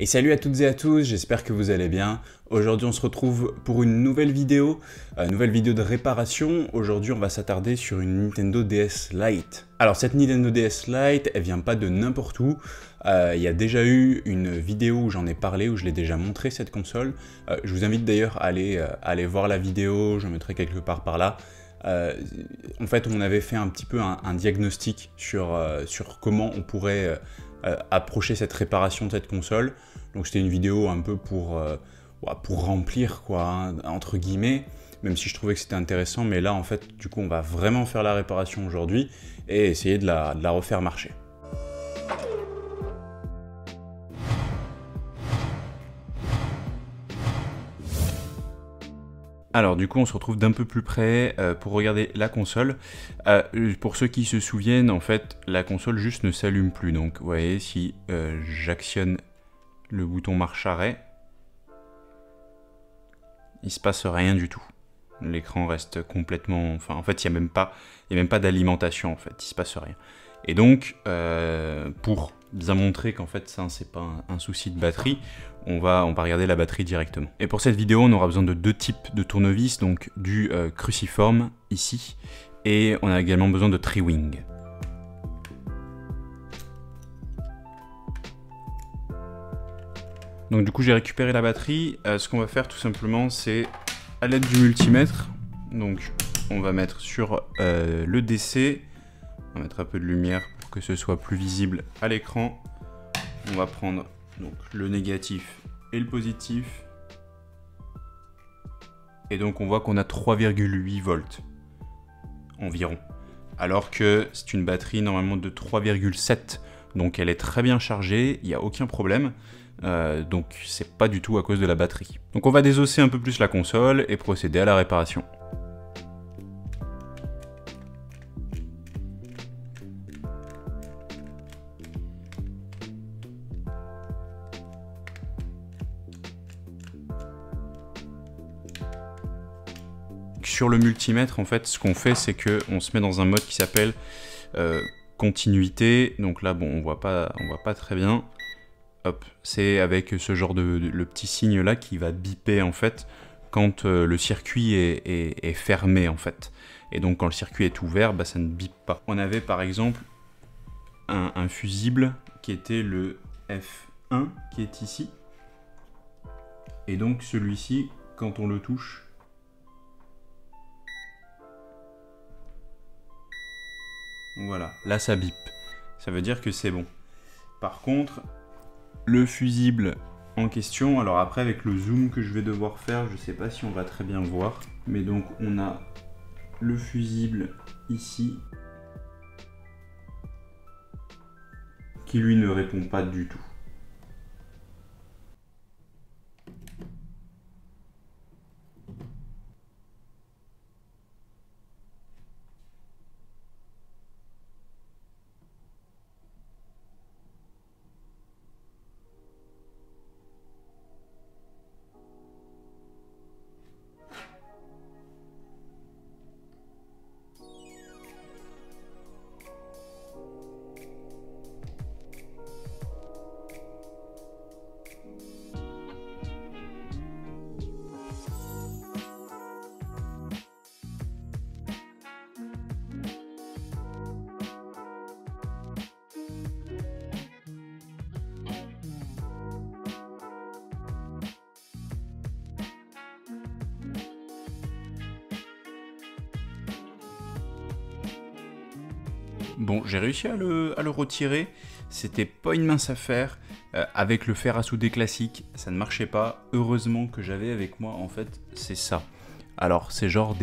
Et salut à toutes et à tous, j'espère que vous allez bien. Aujourd'hui on se retrouve pour une nouvelle vidéo de réparation. Aujourd'hui on va s'attarder sur une Nintendo DS Lite. Alors cette Nintendo DS Lite, elle vient pas de n'importe où. Il y a déjà eu une vidéo où j'en ai parlé, où je l'ai déjà montré cette console. Je vous invite d'ailleurs à aller voir la vidéo, je mettrai quelque part par là. En fait on avait fait un petit peu un diagnostic sur comment on pourrait approcher cette réparation de cette console. Donc c'était une vidéo un peu pour remplir quoi, hein, entre guillemets, même si je trouvais que c'était intéressant, mais là en fait du coup on va vraiment faire la réparation aujourd'hui et essayer de la refaire marcher. Alors du coup on se retrouve d'un peu plus près pour regarder la console. Pour ceux qui se souviennent, en fait la console juste ne s'allume plus. Donc vous voyez, si j'actionne le bouton marche arrêt, il se passe rien du tout. L'écran reste complètement... Enfin en fait il n'y a même pas d'alimentation en fait, il se passe rien. Et donc pour bien montrer qu'en fait ça c'est pas un souci de batterie, on va regarder la batterie directement. Et pour cette vidéo on aura besoin de deux types de tournevis, donc du cruciforme ici, et on a également besoin de tri-wing. Donc du coup j'ai récupéré la batterie. Ce qu'on va faire tout simplement, c'est à l'aide du multimètre, donc on va mettre sur le DC, on va mettre un peu de lumière pour que ce soit plus visible à l'écran. On va prendre donc le négatif et le positif, et donc on voit qu'on a 3,8 volts environ, alors que c'est une batterie normalement de 3,7, donc elle est très bien chargée, il n'y a aucun problème. Donc c'est pas du tout à cause de la batterie. Donc on va désosser un peu plus la console et procéder à la réparation. Sur le multimètre, en fait, ce qu'on fait, c'est qu'on se met dans un mode qui s'appelle continuité. Donc là, bon, on voit pas très bien. Hop, c'est avec ce genre le petit signe là qui va biper en fait quand le circuit est fermé en fait. Et donc quand le circuit est ouvert, bah, ça ne bipe pas. On avait par exemple un fusible qui était le F1 qui est ici. Et donc celui-ci, quand on le touche, voilà, là ça bip. Ça veut dire que c'est bon. Par contre, le fusible en question, alors après avec le zoom que je vais devoir faire, je sais pas si on va très bien voir, mais donc on a le fusible ici qui lui ne répond pas du tout. Bon, j'ai réussi à le retirer, c'était pas une mince affaire. Avec le fer à souder classique, ça ne marchait pas. Heureusement que j'avais avec moi, en fait, c'est ça. Alors, c'est genre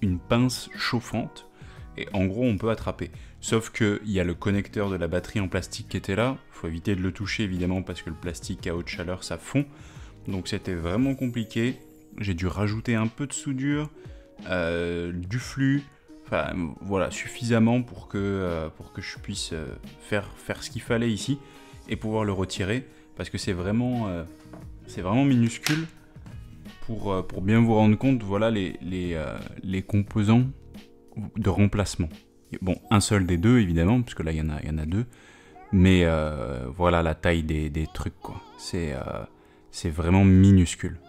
une pince chauffante, et en gros, on peut attraper. Sauf qu'il y a le connecteur de la batterie en plastique qui était là. Il faut éviter de le toucher, évidemment, parce que le plastique à haute chaleur, ça fond. Donc, c'était vraiment compliqué. J'ai dû rajouter un peu de soudure, du flux. Enfin, voilà, suffisamment pour que je puisse faire ce qu'il fallait ici et pouvoir le retirer, parce que c'est vraiment minuscule pour bien vous rendre compte, voilà les composants de remplacement. Bon, un seul des deux évidemment, puisque là il y en a deux, Mais voilà la taille des trucs, quoi. C'est vraiment minuscule.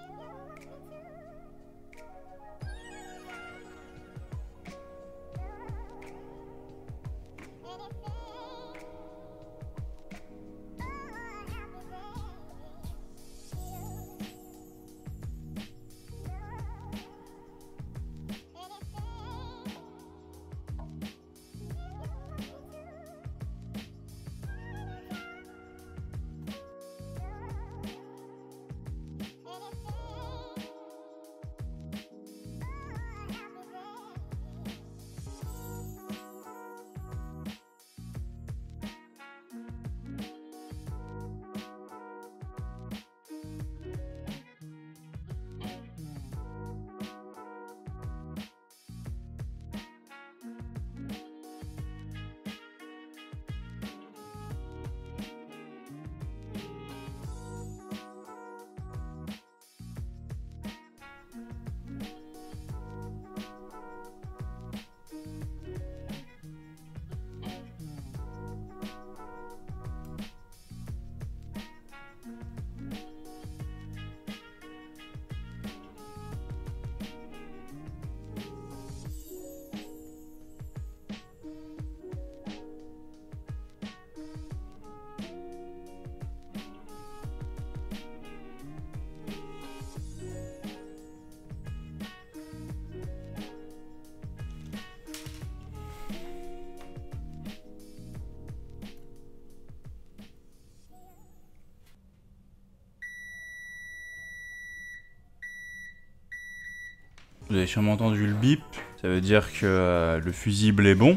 Vous avez sûrement entendu le bip, ça veut dire que le fusible est bon.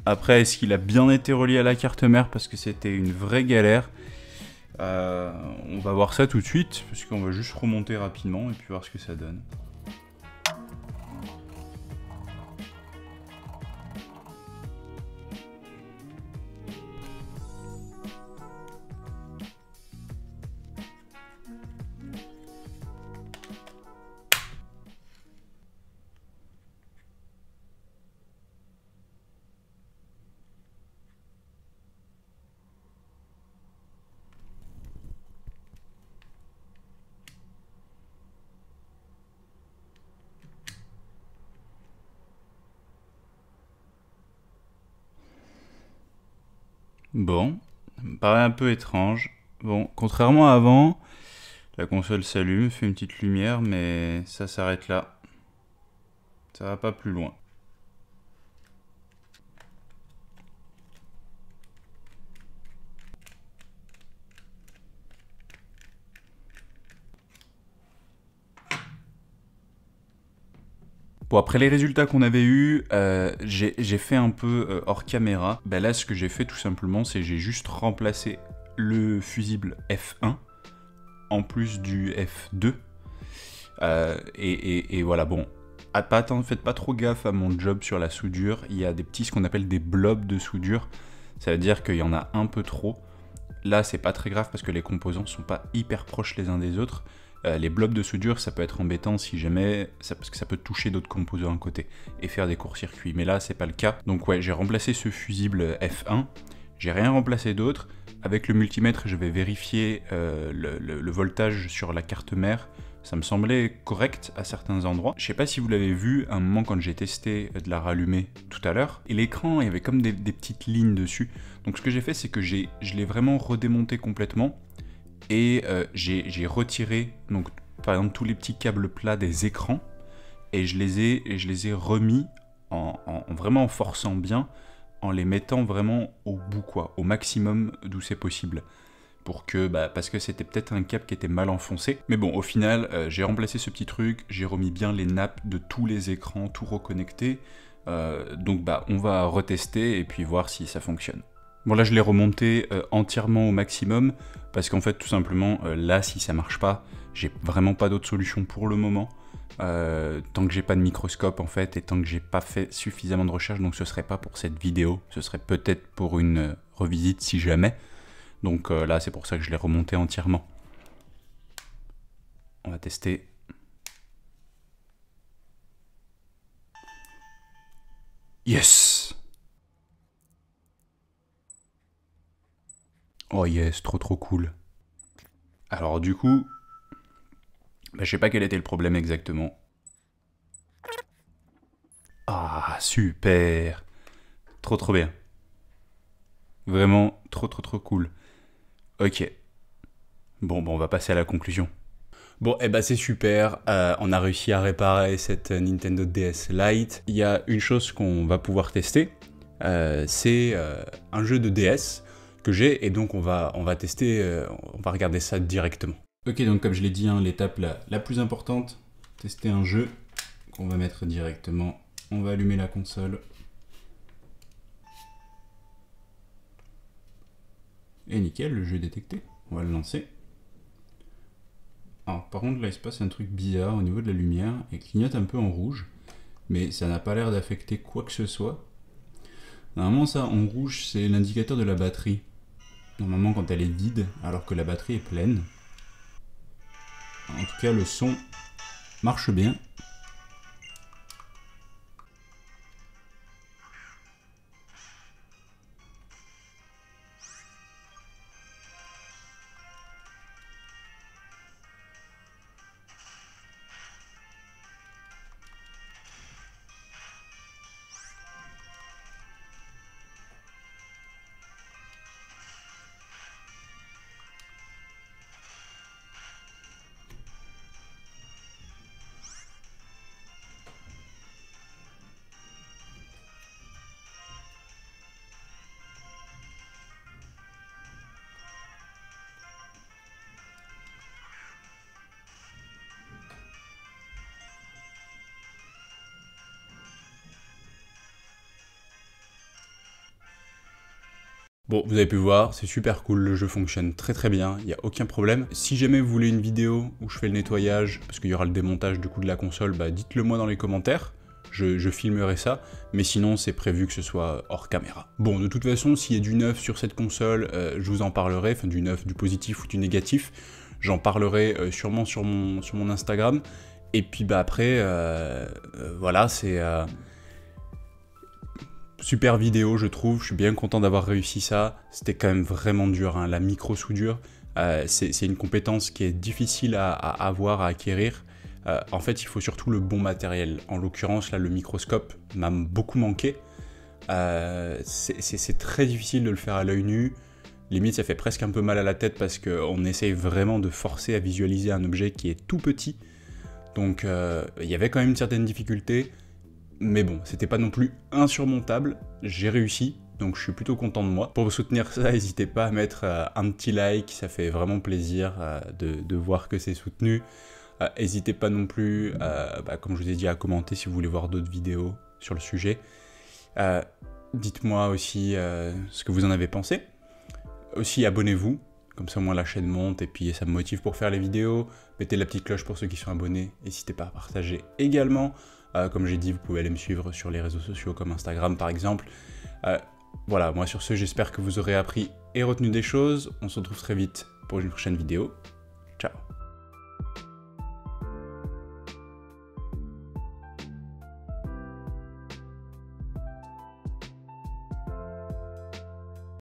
Après, est-ce qu'il a bien été relié à la carte mère parce que c'était une vraie galère? On va voir ça tout de suite, parce qu'on va juste remonter rapidement et puis voir ce que ça donne. Bon, ça me paraît un peu étrange. Bon, contrairement à avant, la console s'allume, fait une petite lumière, mais ça s'arrête là. Ça va pas plus loin. Bon, après les résultats qu'on avait eus, j'ai fait un peu hors caméra. Ben là, ce que j'ai fait tout simplement, c'est j'ai juste remplacé le fusible F1 en plus du F2. Et voilà, bon, faites pas trop gaffe à mon job sur la soudure. Il y a des petits, ce qu'on appelle des blobs de soudure. Ça veut dire qu'il y en a un peu trop. Là, c'est pas très grave parce que les composants sont pas hyper proches les uns des autres. Les blobs de soudure, ça peut être embêtant si jamais, parce que ça peut toucher d'autres composants à côté et faire des courts-circuits. Mais là, c'est pas le cas. Donc ouais, j'ai remplacé ce fusible F1. J'ai rien remplacé d'autre. Avec le multimètre, je vais vérifier le voltage sur la carte mère. Ça me semblait correct à certains endroits. Je sais pas si vous l'avez vu, à un moment quand j'ai testé de la rallumer tout à l'heure, et l'écran, il y avait comme des petites lignes dessus. Donc ce que j'ai fait, c'est que je l'ai vraiment redémonté complètement, et j'ai retiré, donc, par exemple, tous les petits câbles plats des écrans, et je les ai remis vraiment en forçant bien, en les mettant vraiment au bout, quoi, au maximum d'où c'est possible. Parce que c'était peut-être un câble qui était mal enfoncé. Mais bon, au final, j'ai remplacé ce petit truc, j'ai remis bien les nappes de tous les écrans, tout reconnecté. Donc on va retester et puis voir si ça fonctionne. Bon, là je l'ai remonté entièrement au maximum, parce qu'en fait tout simplement, là si ça marche pas, j'ai vraiment pas d'autre solution pour le moment. Tant que j'ai pas de microscope en fait, et tant que j'ai pas fait suffisamment de recherche, donc ce serait pas pour cette vidéo, ce serait peut-être pour une revisite si jamais. Donc là, c'est pour ça que je l'ai remonté entièrement. On va tester. Yes! Oh yes, trop cool. Alors du coup, je sais pas quel était le problème exactement. Ah, super. Trop bien. Vraiment trop cool. Ok. Bon, on va passer à la conclusion. Bon, c'est super, on a réussi à réparer cette Nintendo DS Lite. Il y a une chose qu'on va pouvoir tester, c'est un jeu de DS que j'ai, et donc on va tester, on va regarder ça directement. Ok, donc comme je l'ai dit, hein, l'étape la plus importante, tester un jeu qu'on va mettre directement. On va allumer la console. Et nickel, le jeu est détecté. On va le lancer. Alors, par contre, là, il se passe un truc bizarre au niveau de la lumière. Elle clignote un peu en rouge, mais ça n'a pas l'air d'affecter quoi que ce soit. Normalement, ça, en rouge, c'est l'indicateur de la batterie. Normalement, quand elle est vide, alors que la batterie est pleine. En tout cas, le son marche bien. Bon, vous avez pu voir, c'est super cool, le jeu fonctionne très bien, il n'y a aucun problème. Si jamais vous voulez une vidéo où je fais le nettoyage, parce qu'il y aura le démontage du coup de la console, dites-le moi dans les commentaires, je filmerai ça, mais sinon c'est prévu que ce soit hors caméra. Bon, de toute façon, s'il y a du neuf sur cette console, je vous en parlerai, enfin du neuf, du positif ou du négatif, j'en parlerai sûrement sur mon Instagram, et puis après, voilà, c'est... super vidéo, je trouve, je suis bien content d'avoir réussi ça. C'était quand même vraiment dur, hein. La micro-soudure, c'est une compétence qui est difficile à avoir, à acquérir. En fait, il faut surtout le bon matériel. En l'occurrence, là, le microscope m'a beaucoup manqué. C'est très difficile de le faire à l'œil nu. Limite, ça fait presque un peu mal à la tête parce qu'on essaye vraiment de forcer à visualiser un objet qui est tout petit. Donc, il y avait quand même une certaine difficulté. Mais bon, c'était pas non plus insurmontable, j'ai réussi, donc je suis plutôt content de moi. Pour vous soutenir ça, n'hésitez pas à mettre un petit like, ça fait vraiment plaisir de voir que c'est soutenu. N'hésitez pas non plus, comme je vous ai dit, à commenter si vous voulez voir d'autres vidéos sur le sujet. Dites-moi aussi ce que vous en avez pensé. Aussi, abonnez-vous, comme ça au moins la chaîne monte et puis ça me motive pour faire les vidéos. Mettez la petite cloche pour ceux qui sont abonnés, n'hésitez pas à partager également. Comme j'ai dit, vous pouvez aller me suivre sur les réseaux sociaux comme Instagram par exemple. Voilà, moi sur ce, j'espère que vous aurez appris et retenu des choses. On se retrouve très vite pour une prochaine vidéo. Ciao!